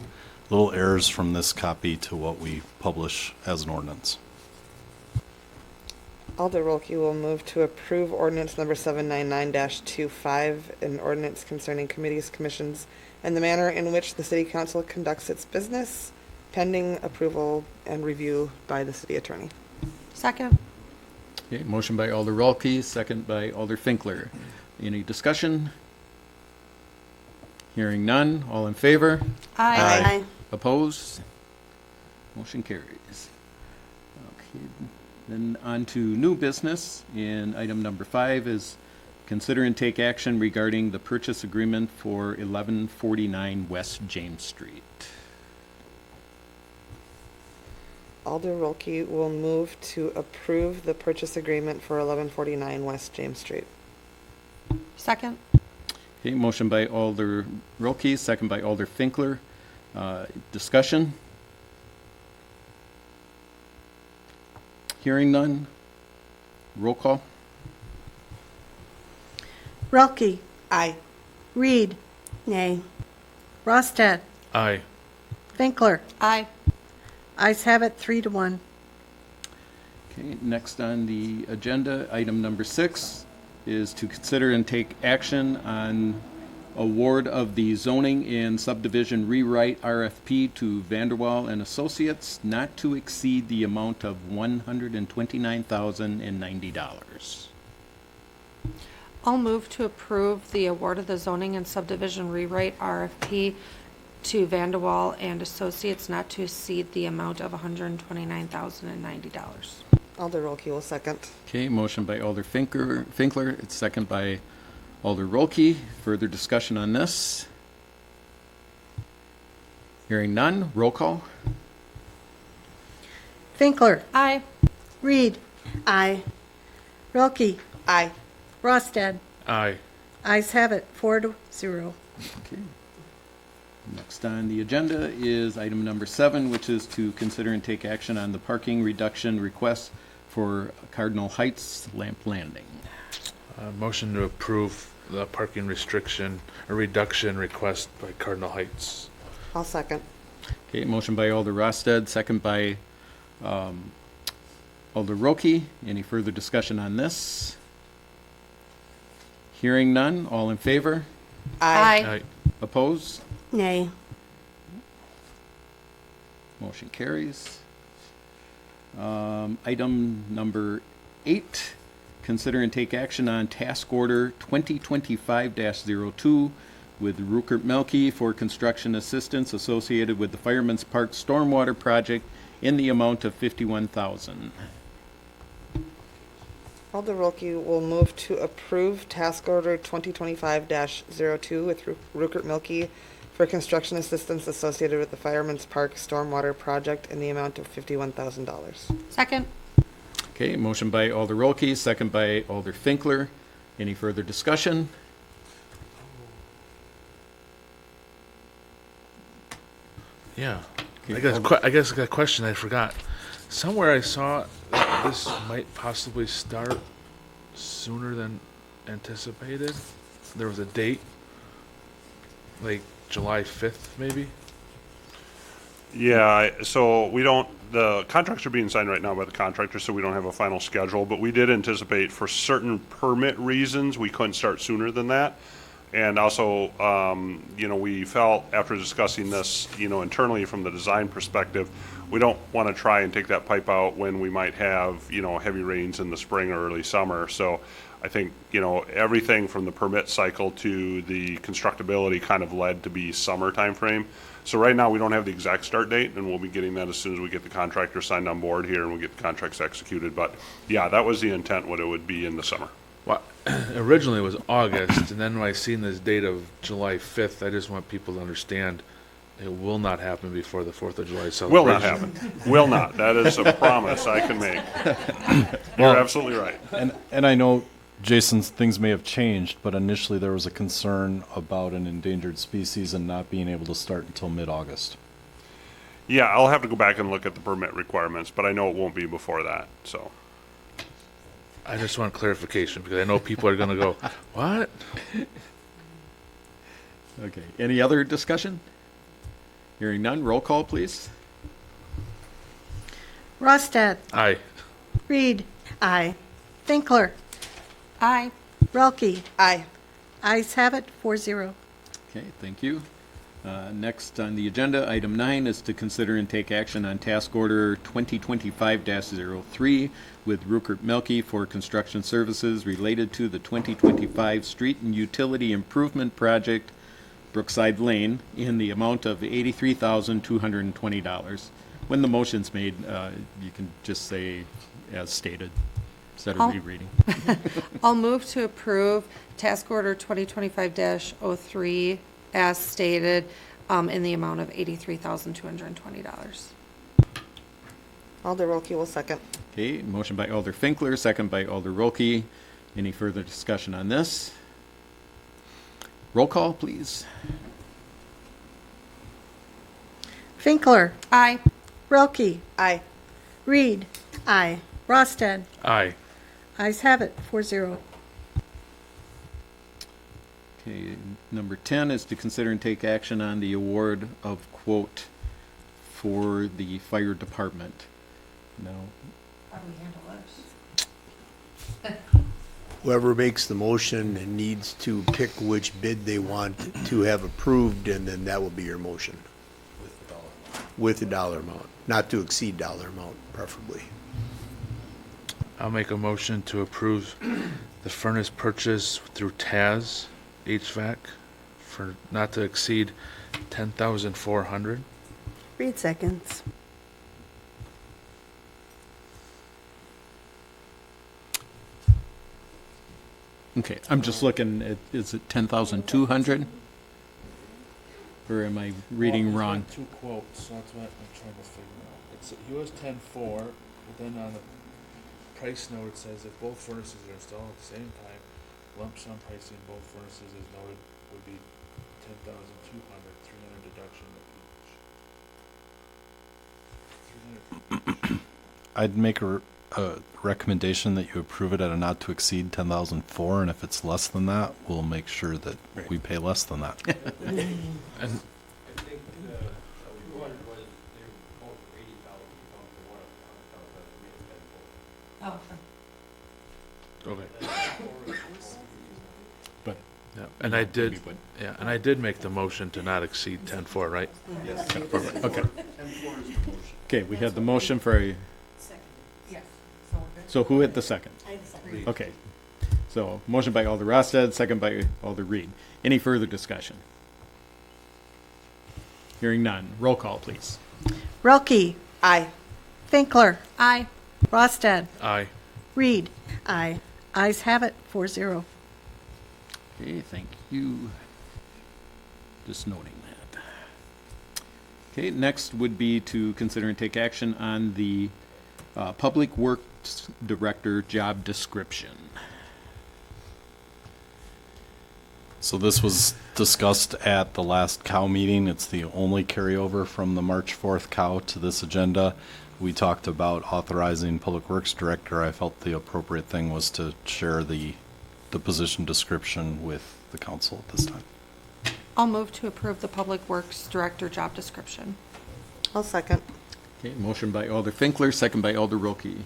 little errors from this copy to what we publish as an ordinance. Alder Rolke will move to approve ordinance number 799-25, an ordinance concerning committees, commissions, and the manner in which the city council conducts its business, pending approval and review by the city attorney. Second. Okay, motion by Alder Rolke, second by Alder Finkler. Any discussion? Hearing none, all in favor? Aye. Opposed? Motion carries. Okay, then on to new business, and item number 5 is consider and take action regarding the purchase agreement for 1149 West James Street. Alder Rolke will move to approve the purchase agreement for 1149 West James Street. Second. Okay, motion by Alder Rolke, second by Alder Finkler. Discussion? Hearing none. Roll call. Relke, Aye. Reed, Nay. Rosted, Aye. Finkler. Aye. Ayes have it, 3-1. Okay, next on the agenda, item number 6 is to consider and take action on award of the zoning and subdivision rewrite RFP to Vanderwall and Associates not to exceed the amount of $129,090. I'll move to approve the award of the zoning and subdivision rewrite RFP to Vanderwall and Associates not to exceed the amount of $129,090. Alder Rolke will second. Okay, motion by Alder Finkler, it's second by Alder Rolke. Further discussion on this? Hearing none, roll call. Finkler. Aye. Reed. Aye. Relke. Aye. Rostad. Aye. Ayes have it, 4-0. Okay. Next on the agenda is item number 7, which is to consider and take action on the parking reduction request for Cardinal Heights Lamp Landing. Motion to approve the parking restriction or reduction request by Cardinal Heights. I'll second. Okay, motion by Alder Rosted, second by Alder Roki. Any further discussion on this? Hearing none, all in favor? Aye. Opposed? Nay. Motion carries. Item number 8, consider and take action on task order 2025-02 with Rupert Melke for construction assistance associated with the Fireman's Park Stormwater Project in the amount of $51,000. Alder Rolke will move to approve task order 2025-02 with Rupert Milkie for construction assistance associated with the Fireman's Park Stormwater Project in the amount of $51,000. Second. Okay, motion by Alder Rolke, second by Alder Finkler. Any further discussion? Yeah. Okay, I guess I got a question I forgot. Somewhere I saw that this might possibly start sooner than anticipated. There was a date, like July 5th, maybe? Yeah, so we don't, the contracts are being signed right now by the contractor, so we don't have a final schedule, but we did anticipate for certain permit reasons, we couldn't start sooner than that. And also, we felt after discussing this, internally from the design perspective, we don't want to try and take that pipe out when we might have, heavy rains in the spring or early summer. So I think, everything from the permit cycle to the constructability kind of led to be summer timeframe. So right now, we don't have the exact start date, and we'll be getting that as soon as we get the contractor signed on board here and we get the contracts executed. But yeah, that was the intent, what it would be in the summer. Well, originally it was August, and then when I seen this date of July 5th, I just want people to understand it will not happen before the 4th of July celebration. Will not happen. Will not. That is a promise I can make. You're absolutely right. And I know, Jason, things may have changed, but initially there was a concern about an endangered species and not being able to start until mid-August. Yeah, I'll have to go back and look at the permit requirements, but I know it won't be before that, so. I just want clarification because I know people are going to go, what? Okay, any other discussion? Hearing none, roll call, please. Rostad. Aye. Reed. Aye. Finkler. Aye. Relke. Aye. Ayes have it, 4-0. Okay, thank you. Next on the agenda, item 9 is to consider and take action on task order 2025-03 with Rupert Melke for construction services related to the 2025 Street and Utility Improvement Project, Brookside Lane, in the amount of $83,220. When the motion's made, you can just say as stated instead of rereading. I'll move to approve task order 2025-03 as stated, in the amount of $83,220. Alder Rolke will second. Okay, motion by Alder Finkler, second by Alder Rolke. Any further discussion on this? Roll call, please. Finkler. Aye. Relke. Aye. Reed. Aye. Rostad. Aye. Ayes have it, 4-0. Okay, number 10 is to consider and take action on the award of quote for the fire department. Now, How do we handle this? Whoever makes the motion needs to pick which bid they want to have approved, and then that will be your motion. With the dollar amount, not to exceed dollar amount, preferably. I'll make a motion to approve the furnace purchase through Taz HVAC for not to exceed $10,400. Reed seconds. okay, I'm just looking at, is it 10,200? Or am I reading Well, wrong? he's got two quotes, so that's what I'm trying to figure out. He was 10-4, but then on the price note, it says if both furnaces are installed at the same time, lump sum pricing both furnaces is noted would be 10,200, 300 deduction each. 300 each. I'd make a recommendation that you approve it at a not to exceed 10,004, and if it's less than that, we'll make sure that we pay less than that. And I think, 200 was, they were both 80,000, one of them, okay. But Yeah, and I did make the motion to not exceed 10-4, right? okay. Okay, we had the motion for a. Yes. So who hit the second? Okay. So motion by Alder Rosted, second by Alder Reed. Any further discussion? Hearing none. Roll call, please. Relke, Aye. Finkler, Aye. Rosted, Aye. Reed. Aye. Ayes have it, 4-0. Okay, thank you. Just noting that. Okay, next would be to consider and take action on the Public Works Director job description. So this was discussed at the last COW meeting. It's the only carryover from the March 4th COW to this agenda. We talked about authorizing Public Works Director. I felt the appropriate thing was to share the position description with the council at this time. I'll move to approve the Public Works Director job description. I'll second. Okay, motion by Alder Finkler, second by Alder Roki.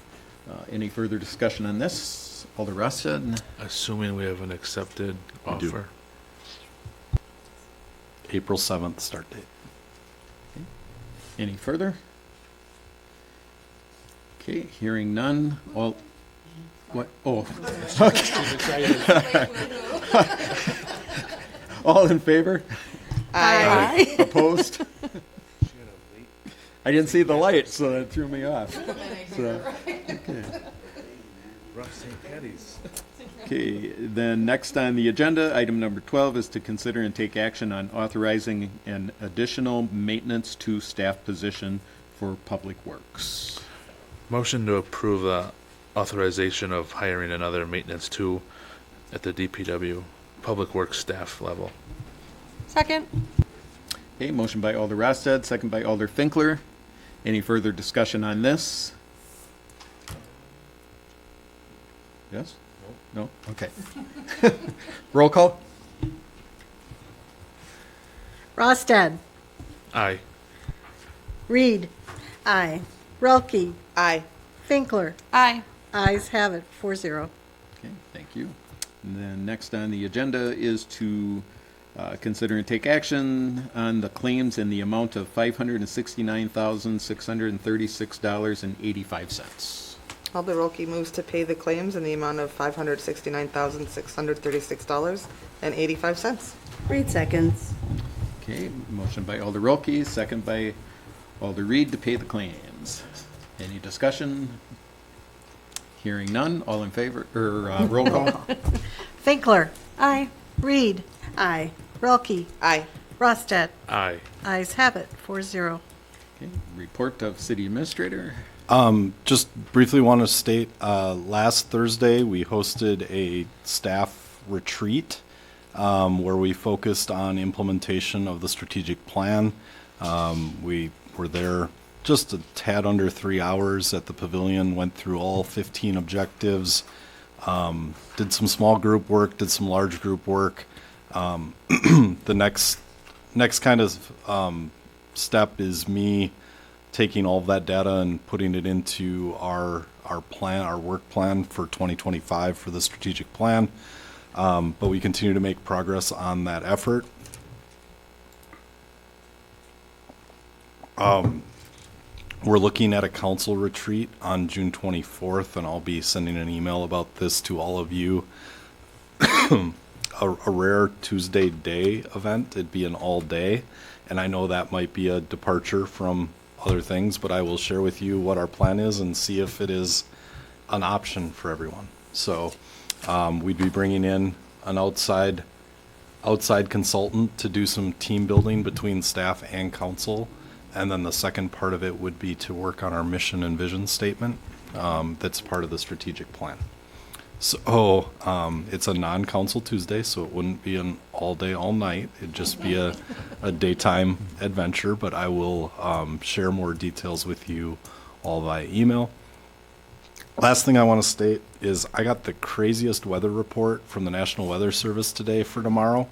Any further discussion on this? Alder Rosted? Assuming we have an accepted We do. offer. April 7th start date. Any further? Okay, hearing none. All, what? Oh, okay. All in favor? Aye. Opposed? I didn't see the light, so that threw me off. So, Rough St. Patty's. okay, then next on the agenda, item number 12 is to consider and take action on authorizing an additional maintenance to staff position for Public Works. Motion to approve the authorization of hiring another maintenance 2 at the DPW Public Works staff level. Second. Okay, motion by Alder Rosted, second by Alder Finkler. Any further discussion on this? Yes? No? Okay. Roll call? Rosted, Aye. Reed, Aye. Relke, Aye. Finkler. Aye. Ayes have it, 4-0. Okay, thank you. And then next on the agenda is to consider and take action on the claims in the amount of $569,636.85. Alder Rolke moves to pay the claims in the amount of $569,636.85. Reed seconds. Okay, motion by Alder Rolke, second by Alder Reed to pay the claims. Any discussion? Hearing none, all in favor, or roll call? Finkler, Aye. Reed, Aye. Relke, Aye. Rosted. Aye. Ayes have it, 4-0. Okay, report of city administrator. Just briefly want to state, last Thursday, we hosted a staff retreat where we focused on implementation of the strategic plan. We were there just a tad under 3 hours at the pavilion, went through all 15 objectives, did some small group work, did some large group work. The next kind of step is me taking all of that data and putting it into our plan, our work plan for 2025 for the strategic plan. But we continue to make progress on that effort. We're looking at a council retreat on June 24th, and I'll be sending an email about this to all of you. A rare Tuesday day event. It'd be an all day, and I know that might be a departure from other things, but I will share with you what our plan is and see if it is an option for everyone. So we'd be bringing in an outside outside consultant to do some team building between staff and council. And then the second part of it would be to work on our mission and vision statement. That's part of the strategic plan. So it's a non-council Tuesday, so it wouldn't be an all day, all night. It'd just be a daytime adventure, but I will share more details with you all via email. Last thing I want to state is I got the craziest weather report from the National Weather Service today for tomorrow.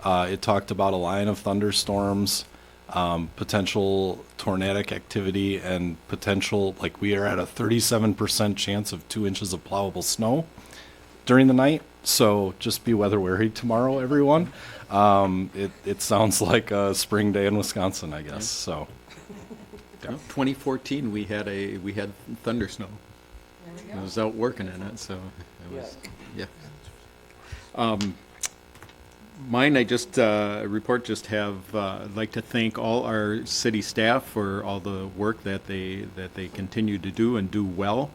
It talked about a line of thunderstorms, potential tornadic activity, and potential, like we are at a 37% chance of 2 inches of plowable snow during the night. So just be weather wary tomorrow, everyone. It sounds like a spring day in Wisconsin, I guess. So 2014, we had thunder snow. I was out working in it, so it was, yeah. Mine, I just, report just have, I'd like to thank all our city staff for all the work that they continue to do and do well.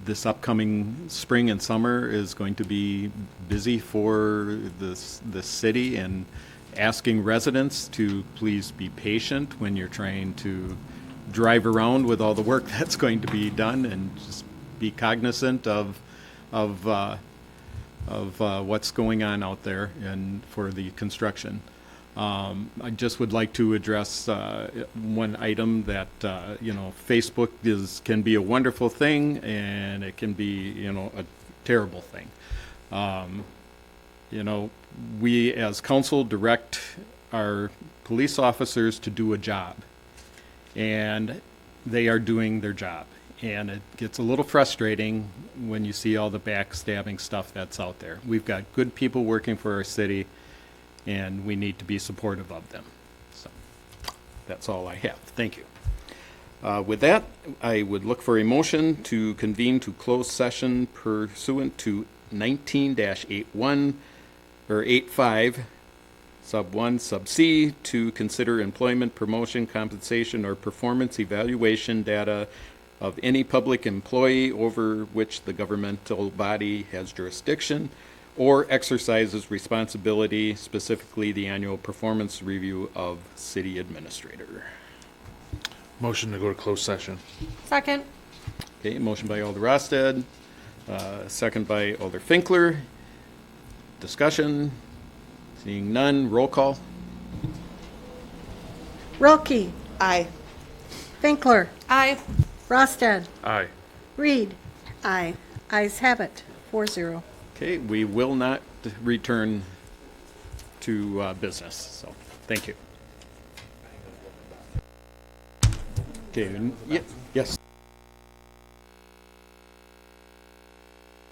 This upcoming spring and summer is going to be busy for the city, and asking residents to please be patient when you're trying to drive around with all the work that's going to be done, and just be cognizant of what's going on out there and for the construction. I just would like to address one item that Facebook can be a wonderful thing, and it can be a terrible thing. We as council direct our police officers to do a job, and they are doing their job. And it gets a little frustrating when you see all the backstabbing stuff that's out there. We've got good people working for our city, and we need to be supportive of them. So that's all I have. Thank you. With that, I would look for a motion to convene to closed session pursuant to 19-81 or 85. Sub 1, Sub C, to consider employment, promotion, compensation, or performance evaluation data of any public employee over which the governmental body has jurisdiction or exercises responsibility, specifically the annual performance review of city administrator. Motion to go to closed session. Second. Okay, motion by Alder Rosted, second by Alder Finkler. Discussion. Seeing none, roll call. Rolke, Aye. Finkler, Aye. Rosted, Aye. Reed. Aye. Ayes have it, 4-0. Okay, we will not return to business, so thank you. Okay, yes.